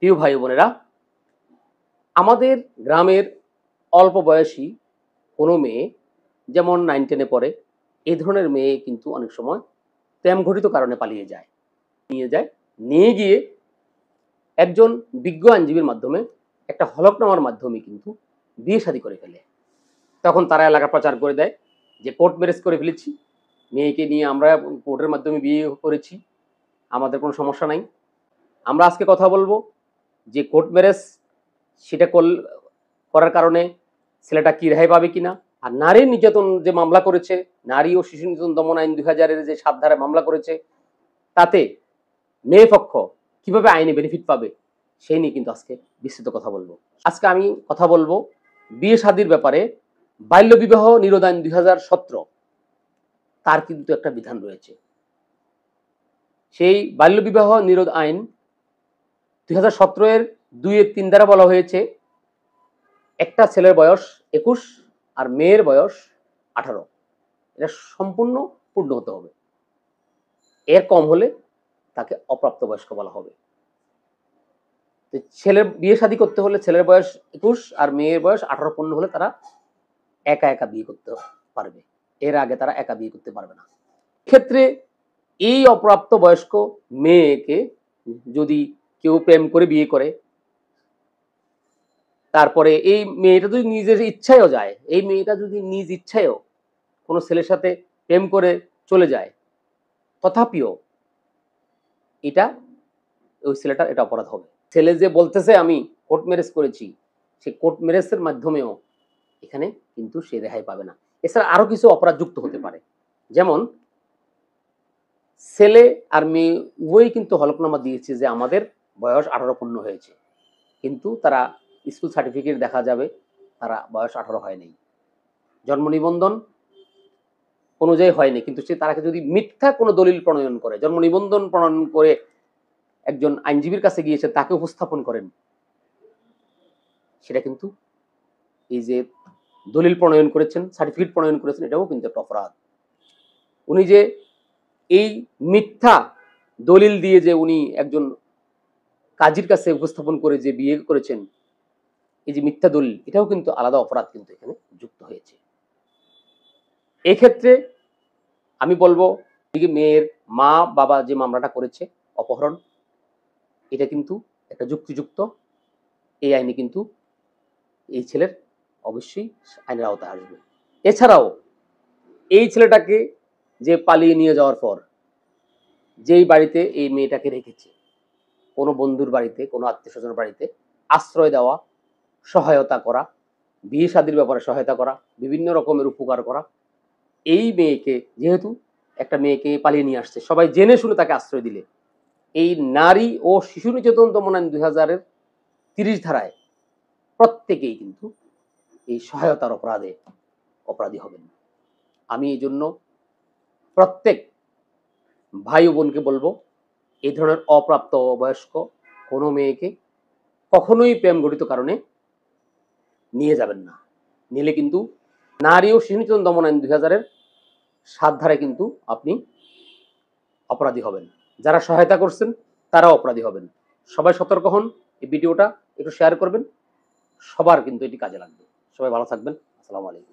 প্রিয় ভাই বোনেরা, আমাদের গ্রামের অল্প বয়সী কোনো মেয়ে যেমন 9-10 পড়ে, এই ধরনের মেয়ে কিন্তু অনেক সময় প্রেম ঘটিত কারণে পালিয়ে যায়। নিয়ে গিয়ে একজন বিজ্ঞ আইনজীবীর মাধ্যমে একটা হলফনামার মাধ্যমে কিন্তু বিয়ে শাদী করে ফেলে। তখন তারা এলাকা প্রচার করে দেয় যে কোর্ট ম্যারেজ করে ফেলেছি, মেয়েকে নিয়ে আমরা কোর্টের মাধ্যমে বিয়ে করেছি, আমাদের কোনো সমস্যা নাই। আমরা আজকে কথা বলবো যে কোর্ট ম্যারেজ সেটা করার কারণে ছেলেটা কি রেহাই পাবে কিনা, আর নারী নির্যাতন যে মামলা করেছে, নারী ও শিশু নির্যাতন দমন আইন 2000-এর যে 7 ধারায় মামলা করেছে, তাতে মেয়ে পক্ষ কিভাবে আইনি বেনিফিট পাবে সেই নিয়ে কিন্তু আজকে বিস্তৃত কথা বলবো। আজকে আমি কথা বলবো বিয়ে শাদীর ব্যাপারে। বাল্য বিবাহ নিরোধ আইন 2017 তার কিন্তু একটা বিধান রয়েছে। সেই বাল্য বিবাহ নিরোধ আইন 2017-এর 2-3 ধারা বলা হয়েছে একটা ছেলের বয়স 21 আর মেয়ের বয়স 18, এটা সম্পূর্ণ পূর্ণ হতে হবে। এর কম হলে তাকে অপ্রাপ্তবয়স্ক বলা হবে। তো ছেলের বিয়ে শাদী করতে হলে ছেলের বয়স 21 আর মেয়ের বয়স 18 পূর্ণ হলে তারা একা একা বিয়ে করতে পারবে, এর আগে তারা একা বিয়ে করতে পারবে না। ক্ষেত্রে এই অপ্রাপ্ত বয়স্ক মেয়েকে যদি কেউ প্রেম করে বিয়ে করে, তারপরে এই মেয়েটা যদি নিজের ইচ্ছায়ও যায়, এই মেয়েটা যদি নিজ ইচ্ছায়ও কোনো ছেলের সাথে প্রেম করে চলে যায়, তথাপিও এটা ওই ছেলেটার এটা অপরাধ হবে। ছেলে যে বলতেছে আমি কোর্ট ম্যারেজ করেছি, সেই কোর্ট ম্যারেজের মাধ্যমেও এখানে কিন্তু সে রেহাই পাবে না। এছাড়া আরো কিছু অপরাধ যুক্ত হতে পারে, যেমন ছেলে আর মেয়ে উভয়ই কিন্তু হলফনামা দিয়েছে যে আমাদের বয়স 18 পূর্ণ হয়েছে, কিন্তু তারা স্কুল সার্টিফিকেট দেখা যাবে তারা বয়স 18 হয়নি, জন্ম নিবন্ধন অনুযায়ী হয়নি, কিন্তু সে তারাকে যদি মিথ্যা কোনো দলিল প্রণয়ন করে, জন্ম নিবন্ধন প্রণয়ন করে একজন আইনজীবীর কাছে গিয়েছে তাকে উপস্থাপন করেন, সেটা কিন্তু এই যে দলিল প্রণয়ন করেছেন, সার্টিফিকেট প্রণয়ন করেছেন, এটাও কিন্তু একটা অপরাধ। উনি যে এই মিথ্যা দলিল দিয়ে যে উনি একজন কাজীর কাছে উপস্থাপন করে যে বিয়ে করেছেন, এই যে মিথ্যা দলিল, এটাও কিন্তু আলাদা অপরাধ কিন্তু এখানে যুক্ত হয়েছে। এক্ষেত্রে আমি বলবো মেয়ের মা বাবা যে মামলাটা করেছে অপহরণ, এটা কিন্তু একটা যুক্তিযুক্ত, এই আইনে কিন্তু এই ছেলের অবশ্যই আইনের আওতায় আসবে। এছাড়াও এই ছেলেটাকে যে পালিয়ে নিয়ে যাওয়ার পর যেই বাড়িতে এই মেয়েটাকে রেখেছে, কোনো বন্ধুর বাড়িতে, কোনো আত্মীয় স্বজনের বাড়িতে আশ্রয় দেওয়া, সহায়তা করা, বিয়ে শাদীর ব্যাপারে সহায়তা করা, বিভিন্ন রকমের উপকার করা, এই মেয়েকে যেহেতু একটা মেয়েকে পালিয়ে নিয়ে আসছে, সবাই জেনে শুনে তাকে আশ্রয় দিলে এই নারী ও শিশু নির্যাতন দমন আইন 2000-এর 30 ধারায় প্রত্যেকেই কিন্তু এই সহায়তার অপরাধে অপরাধী হবেন। আমি এই জন্য প্রত্যেক ভাই ও বোনকে বলবো এই ধরনের অপ্রাপ্ত বয়স্ক কোনো মেয়েকে কখনোই প্রেম ঘটিত কারণে নিয়ে যাবেন না। নিলে কিন্তু নারী ও শিশু নির্যাতন দমন আইন 2000-এর 7 ধারায় কিন্তু আপনি অপরাধী হবেন। যারা সহায়তা করছেন তারাও অপরাধী হবেন। সবাই সতর্ক হন, এই ভিডিওটা একটু শেয়ার করবেন, সবার কিন্তু এটি কাজে লাগবে। সবাই ভালো থাকবেন। আসসালামু আলাইকুম।